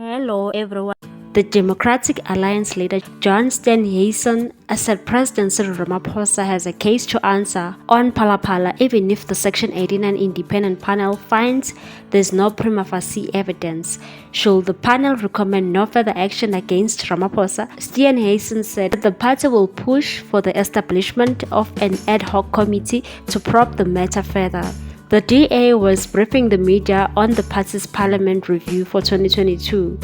Hello everyone. The Democratic Alliance leader John Steenhuisen said President Cyril Ramaphosa has a case to answer on Phala even if the Section 89 independent panel finds there's no prima facie evidence. Should the panel recommend no further action against Ramaphosa, Steenhuisen said that the party will push for the establishment of an ad hoc committee to probe the matter further. The DA was briefing the media on the party's parliament review for 2022.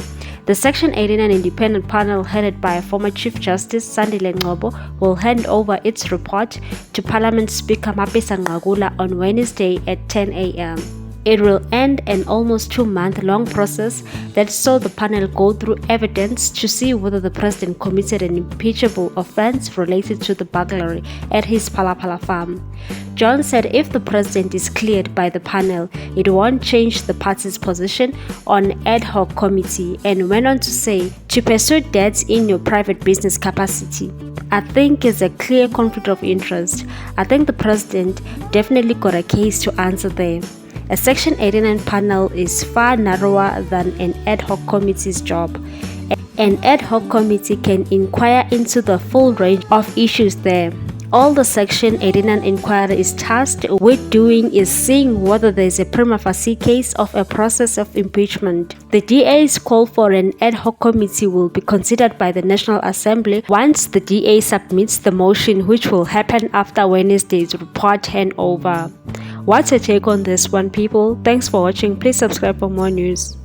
The Section 89 independent panel headed by former Chief Justice Sandile Ngcobo will hand over its report to Parliament Speaker Mapisa Nqakula on Wednesday at 10 a.m. It will end an almost 2-month-long process that saw the panel go through evidence to see whether the president committed an impeachable offense related to the burglary at his Phala farm. John said if the president is cleared by the panel, it won't change the party's position on ad hoc committee, and went on to say, to pursue debts in your private business capacity, I think is a clear conflict of interest. I think the president definitely got a case to answer there. A Section 89 panel is far narrower than an ad hoc committee's job. An ad hoc committee can inquire into the full range of issues there. All the Section 89 inquiry is tasked with doing is seeing whether there is a prima facie case of a process of impeachment. The DA's call for an ad hoc committee will be considered by the National Assembly once the DA submits the motion, which will happen after Wednesday's report handover. What's your take on this one, people? Thanks for watching. Please subscribe for more news.